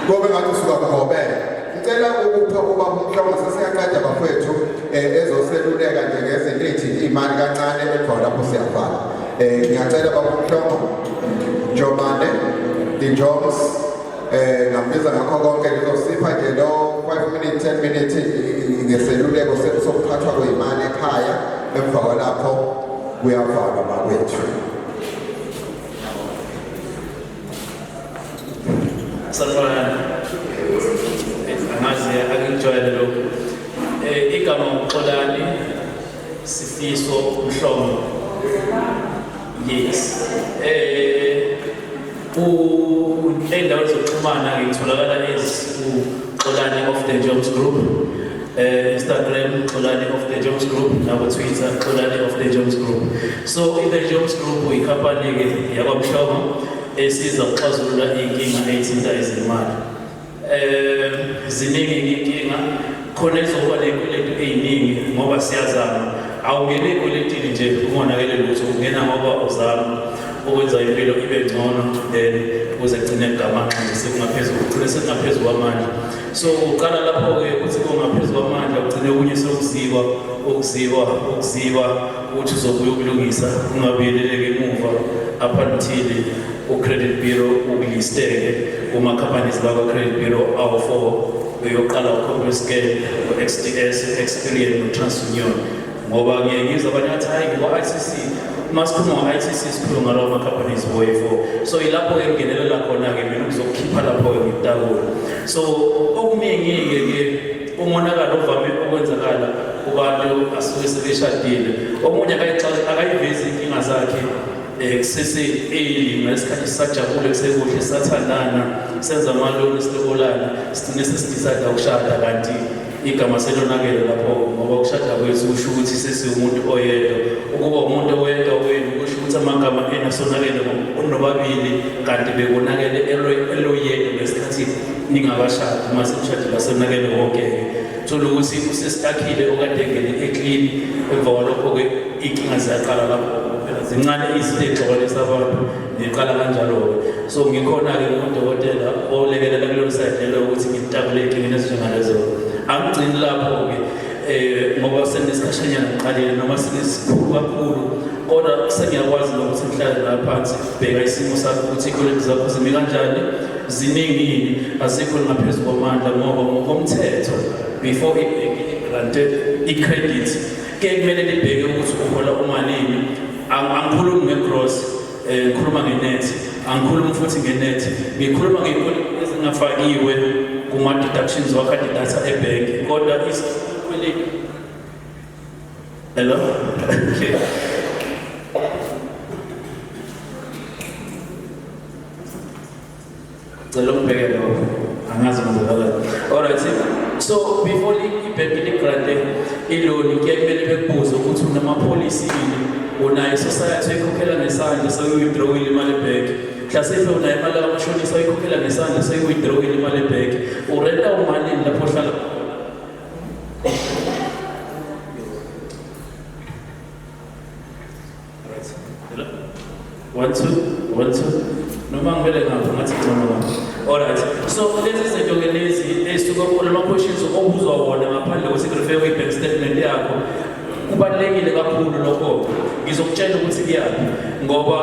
Ngoba ngathi suka kuhobela. Ngicela ukupha kuba umhlongo sesiyaqeda bafethu ezoseluleka nje ngezinto ezithi imali kancane emva lapho siyafaka. Ngiyacela baba umhlongo Jomane Jones ngabiza ngakho konke ngizosipha nje lo 5 minutes 10 minutes ngeseluleko sokuphathwa kwezimali ekhaya emva kwalapho kuyafaka bakwethu. Sanibonani. Angazi akujwayele lokho. Igama uXolani Sifiso Mhlongo. Yes. Endaweni zokuxhumana ngitholakala uXolani of the Jobs Group. Instagram Xolani of the Jobs Group, now Twitter Xolani of the Jobs Group. So in the Jobs Group we company yakwaMhlomo esiza ukuxazulula inkinga ethinta izimali. Ziningi inkinga khona izoba lekweletu eziningi ngoba siyazama awungene ekweletini nje ungonakele lutho ungena ngoba uzama ukwenza impilo ibe ngcono then ukuze kugcine kugamanxa sekungaphezulu ugcine sekungaphezulu kwamandla. So uqala lapho ke uthi kungaphezulu kwamandla ugcine kunye sokuziwa uthi uzobuya ukulungisa ungabuyeleleke emuva up until u-credit bureau ukulisteke uma companies bakwa credit bureau awu4 uyoqala u-corporate scale u-XDS Experian no-TransUnion ngoba ngiyengizwa abanye athi hayi ngo-ITC masikhuluma ngo-ITC sikhuluma ngalawo ma-companies boy4 so ilapho ke ngenelela khona-ke mina ukuzokukhipha lapho-ke ngikutakula. So okuningi-ke ke umonakalo ovame ukwenzakala kubantu asuke sebeshadile omunye akayivezi inkinga zakhe kusese-early ngesikhathi sisajabule kusekuhle sisathandana senza amaloni silobolana sigcine sesidicide ukushada kanti igama selonakele lapho ngoba ukushada kwethu kusho ukuthi sesiwumuntu oyedwa. Ukuba umuntu oyedwa wenu kusho ukuthi amagama ena sonakele nobabili kanti bekonakele eloyedwa ngesikhathi ningabashadi uma semshadile asenakele wonke-ke thola ukuthi usesitakile okade ngene eclean emva kwalokho-ke inkinga ziyaqala lapho zincane izinto ezixoxanisa abantu ngiqala kanjalo-ke. So ngikhona-ke udokotela olekelela kulelo side lelo ukuthi ngitabule inkinga ezinjengalezo. Angigcini lapho-ke ngoba senesikhashanyana ngiqalile noma senesikhulu kakhulu kodwa sengiyakwazi nokuthi ngihlale laphansi bheka isimo sakho ukuthi ikoleti zakho zimi kanjani ziningini azikho ngaphezu kwamandla ngoba ngokomthetho before i-granted i-credit ke kumele libheke ukuthi uhola umalini. Angikhulumi nge-gross ngikhuluma nge-net angikhulumi futhi nge-net ngikhuluma ngey'kweletu ezingafakiwe kuma-deductions wakade data ebhenki kodwa isikweletu hello okay cela ukubheke lokho angazi ngizokala. Alright, so before ibhenki ligrante iloni kuye kumele bekubuze ukuthi unamapolisi yini unayo society oyikhokhela ngesandla sewuyi-withdrawile imali ebhenki mhlasimpe unayo imali kamashonisa oyikhokhela ngesandla sewuyi-withdrawile imali ebhenki urenta umalini lapho ohlala one two noma ngivele ngapha ngathi ngcono. Alright, so lezi zinto-ke lezi ezisuka lama-questions obuzwa wona ngaphandle kokuthi kurefere kwi-bank statement yakho kubalulekile kakhulu lokho. Ngizokutshela ukuthi kuyaphi ngoba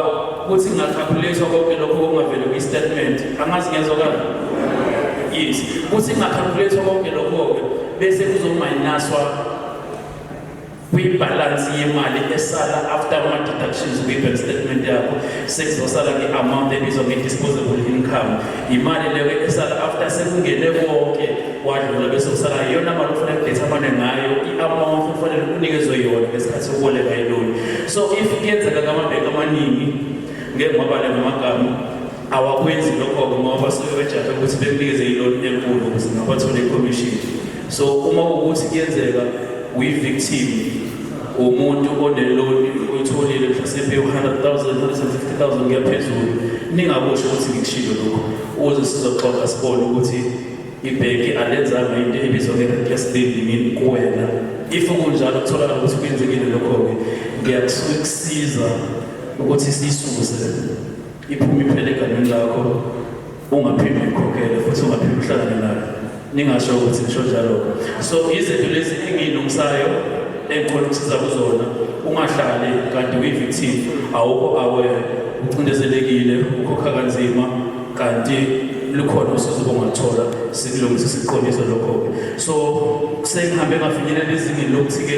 kuthi ngakhalkulethwa konke lokho okungavele kwi-statement angazi ngiyazwakala. Yes, kuthi ngakhalkulethwa konke lokho-ke bese kuzomayinaswa kwi-balance yemali esala after ama-deductions kwi-bank statement yakho sekuzosala nge-amount ebizwa nge-disposable income. Imali leyo esala after sekungene konke wadlula bese kusala iyona mali ofanele kudetermine ngayo i-amount ofanele unikezwe yona ngesikhathi sokuboleka iloni. So if kuyenzeka kamabhenki amaningi ngeke ngwabale ngamagama awakwenzi lokho-ke ngoba suke bejahe ukuthi bekunikeze iloni enkulu ukuze ngabathole i-commission. So uma ukuthi kuyenzeka uyi-victim umuntu oneloni uyitholile mhlasimpe u-100,000 150,000 kuyaphezulu ningakusho ukuthi ngikushilo lokho ukuze sizoxoxa sibone ukuthi ibhenki alenzanga into ebizwa nge-reckless lending kuwena. If kunjalo kutholakala ukuthi kuyenzekile lokho-ke ngiyakusiza ukuthi siyisuse iphume iphele egameni lakho ungaphinde uyikhokhele futhi ungaphinde ningasho ukuthi ngisho njalo. So izinto lezi engiyilungisayo engikhona ukusiza kuzona ungahlali kanti uyi-victim awukho aware ucindezelekile ukhokha kanzima kanti lukhona usizo ongaluthola sikulungisa siqondise lokho-ke. So sengihambe ngafinyelela ezingeni lokuthi-ke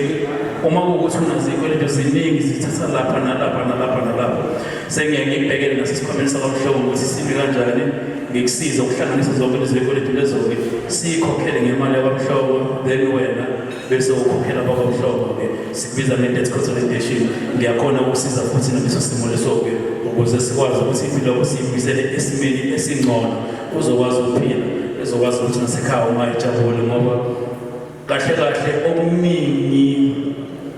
uma kuwukuthi unazikweletu ziningi zithatha lapha nalapha nalapha nalapha sengiye ngibhekele nasesikhwameni sakamhlobo ukuthi sime kanjani ngikusiza ukuhlanganisa zonke lezi zikweletu lezo-ke siyikhokhele ngemali yakamhlobo then wena bese ukhokhela bakamhlobo-ke sikubiza nge-debt consolidation. Ngiyakhona ukusiza futhi naleso simo leso-ke ukuze sikwazi ukuthi impilo yakho siyibuyisele esimeni esingcono uzokwazi ukuphila ezokwazi ukuthi nasekhaya ungayijabule ngoba kahle kahle okuningi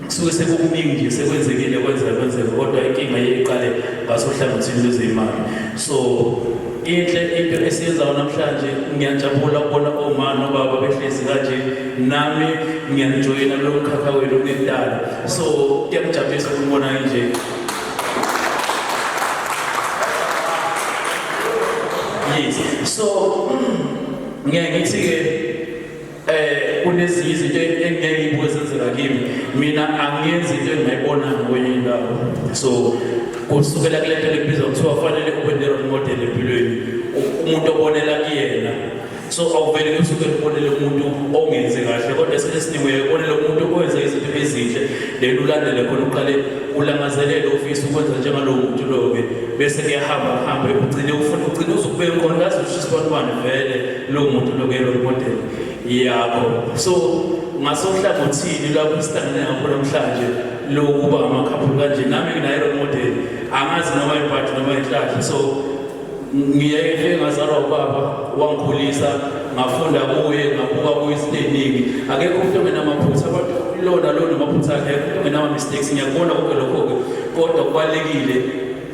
kusuke sekukuningi nje sekwenzekile kwenzeka kodwa inkinga iqale ngasohlangothini lwezimali. So inhle into esiyenzayo namhlanje ngiyajabula ukubona omama nobaba behlezi kanje nami ngiyanjoyina lo mkhakha wenu kudala. So kuyangijabulisa ukubona nje. Yes. So ngiyathi-ke kunezinye izinto engiyibuke zenzeka kimi mina angiyenzi into engingayibonanga kwenye indawo. So kusukela kule nto lekubizwa kuthiwa fanele ube ne-role model empilweni umuntu obonela kuyena. So awuvele usuke ubonele umuntu ongenzi kahle kodwa esikhathini esiningi uyabonela umuntu owenza izinto ezinhle then ulandele khona uqale ulangazelele ufisa ukwenza njengalowo muntu lo-ke bese kuyahamba ugcine uzukubeka khona ngazi ukuthi isibonibani vele lowo muntu lo-ke-role model yakho. So ngasohlangothini lapho sihlangane ngakho namhlanje lokuba amakhaphulu kanje nami nginayi-role model angazi noma ibhadi noma inhlahla. So ngiyeke ngazalwa ubaba wangikhulisa ngafunda kuye ngabuka kuye izinto eziningi akekho umuntu ongenamaphutha abantu lona amaphutha akhe umuntu ongenama-mistakes ngiyakubona konke lokho-ke kodwa kubalulekile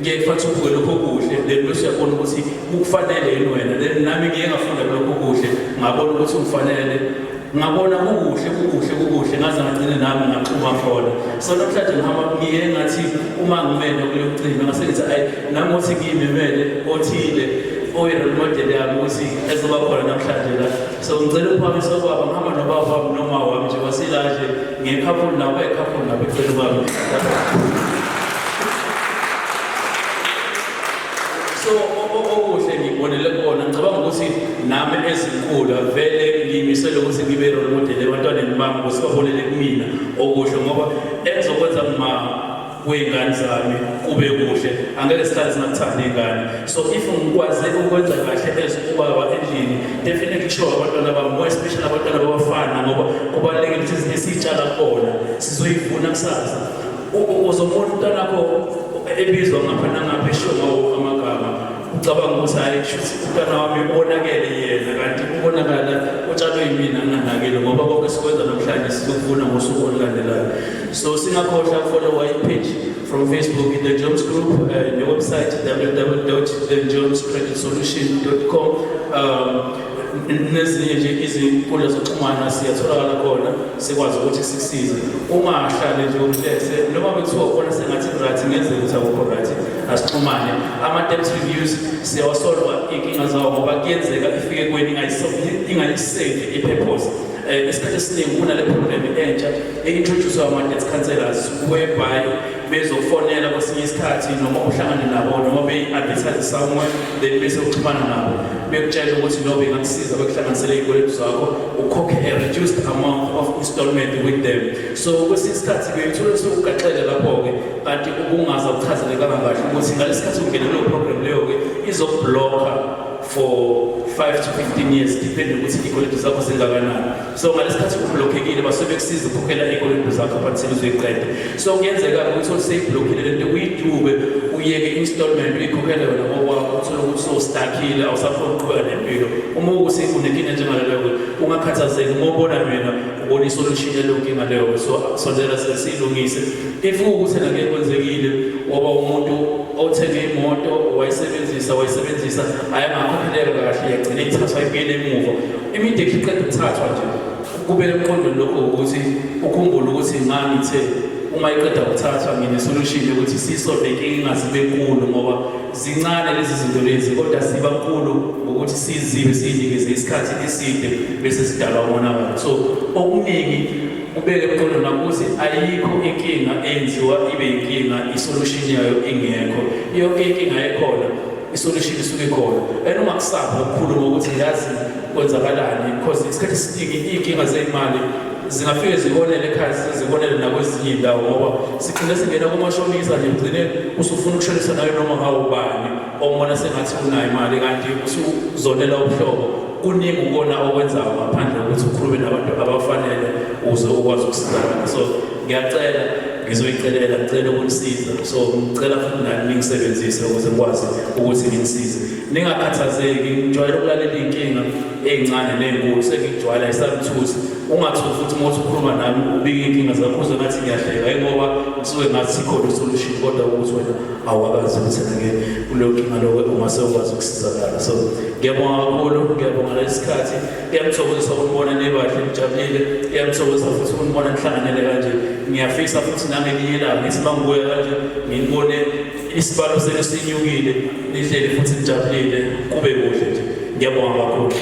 ngiyayifakha ubuke lokho kuhle then bese uyabona ukuthi kukufanele yini wena then nami ngiye ngafunda lokho kuhle ngabona ukuthi ungifanele ngabona kukuhle ngaze ngagcine nami ngaxhuma khona. So namhlanje ngihamba ngiye ngathi uma ngimele kule mcimbi ngase ngithi ayi nami othi ngiyimemele othile oyi-role model yami ukuthi ezoba khona namhlanje la. So ngicela uphakamisa ubaba ngihamba nobaba wami noma wami nje wasilaje ngekhaphuli nabo ekhaphuli nabo ecela kwami. So okuhle ngibonele kona ngicabanga ukuthi nami ezinkulu vele ngiyimisele ukuthi ngibe role model ebantwaneni bami ukuthi babonele kumina okuhle ngoba engizokwenza kwey'ngane zami kube kuhle angeke sihlale singakuthanda iy'ngane. So if ngikwazi ukwenza kahle as ubaba endlini definitely sure abantwana bami more especially abantwana babafana ngoba kubalulekile ukuthi izinto esiy'tshala kubona sizoyivuna kusasa. Uzomona umntanakho ebizwa ngapha nangapha eshiwo ngawo amagama ucabanga ukuthi hayi kushuthi umntwana wami ubonakele yena kanti ubonakala utshalwe yimina nginganakile ngoba konke sikwenza namhlanje sizokuvuna ngosuku olulandelayo. So singakhohlwa ukufollowa ipage from Facebook The Jones Group newebsite www.thejomescreditsolution.com nezinye nje izinkundla zokuxhumana siyatholakala khona sikwazi ukuthi sikusize ungahlale nje umhlese noma bekuthiwa khona sengathi right ngenzeka ukuthi akukho right asixhumane. Ama-debt reviews siyawasolva iy'nkinga zawo ngoba kuyenzeka ifike kweni ingayisevi i-purpose. Isikhathi esiningi kunale problem entsha e-introduce ama-debt counselors whereby bezofonela kwesinye isikhathi noma uhlangane nabo noma beyi-advertise somewhere then bese uxhumana nabo bekutshela ukuthi no bengakusiza bekuhlanganisele iy'kweletu zakho ukhokhe a-reduced amount of installment with them. So kwesinye isikhathi beyithola sokugaxele lapho-ke kanti ubungaza kuchazelekanga kahle ukuthi ngale sikhathi ungene kuleyo program leyo-ke izokubhlokha for 5 to 15 years depending ukuthi iy'kweletu zakho zingakanani. So ngalesikhathi ublokhekile basuke bekusiza ukukhokhela iy'kweletu zakho aphathile uzoyiqeda. So kuyenzeka-ke ukuthi useyiblokhile lento uyidube uyeke i-installment uyikhokhele wena ngokwakho uthole ukuthi sowustakile awusakhona ukuqhubeka nempilo. Uma ukuthi unenkinga njengaleyo ungakhathazeki uma ubona mina ubona isolution yaleyo nkinga leyo so sondela siyilungise. If ukuthi ngeke kwenzekile waba umuntu othenge imoto wayisebenzisa ayangakhokheleka kahle yagcina ithathwa ibuyele emuva imide iqeda ukuthathwa nje kubele emqondweni lokho ukuthi ukhumbule ukuthi ngangithe uma iqeda ukuthathwa ngine-solution yokuthi sisolve inkinga zibe nkulu ngoba zincane lezi zinto lezi kodwa ziba nkulu ngokuthi sizibe siyinikeze isikhathi eside bese sidala umonakalo. So okuningi ubeke eqondweni ukuthi ayikho inkinga enziwa ibe inkinga isolution yayo ingekho. Yonke inkinga ekhona isolution isuke ikhona. Enoma kusapha kakhulu ngokuthi yazi kwenzakalani because isikhathi esiningi iy'nkinga zey'mali zingafike zibonele ekhaya zibonele nakwezinye indawo ngoba sigcine singena kumashonisa nje ugcine usufuna ukushonisa nayo noma ngawubani omona sengathi unayo imali kanti usuzonela ubuhlobo. Kuningi ukona okwenzayo ngaphandle kokuthi ukhulume nabantu abafanele uze ukwazi ukusizakala. So ngiyacela ngizoyicelela ngicela ukunisiza. So ngicela futhi nani ningisebenzise ukuze ngikwazi ukuthi nginisize. Ningakhathazeki, ngijwayele ukulalela iy'nkinga ey'ncane ney'nkulu sengikujwayela isangithuthi. Ungathuki futhi uma uthi ukhuluma nami ubike iy'nkinga zakho uzwe ngathi ngiyahleka hayi ngoba ngisuke ngathi sikhona isolution kodwa ukuthi wena awakazi ukuthi nake kuleyo nkinga lokho ungase ukwazi ukusizakala. So ngiyabonga kakhulu, ngiyabonga lesi sikhathi, ngiyamthokozisa ukunibona nibahle nijabulile, ngiyamthokozisa futhi ukunibona nihlanganele kanje. Ngiyafisa futhi nangelinye ilanga ngithi uma ngibuya kanje ngibone isibalo senu sinyukile, nihleli futhi nijabulile, kube kuhle nje. Ngiyabonga kakhulu.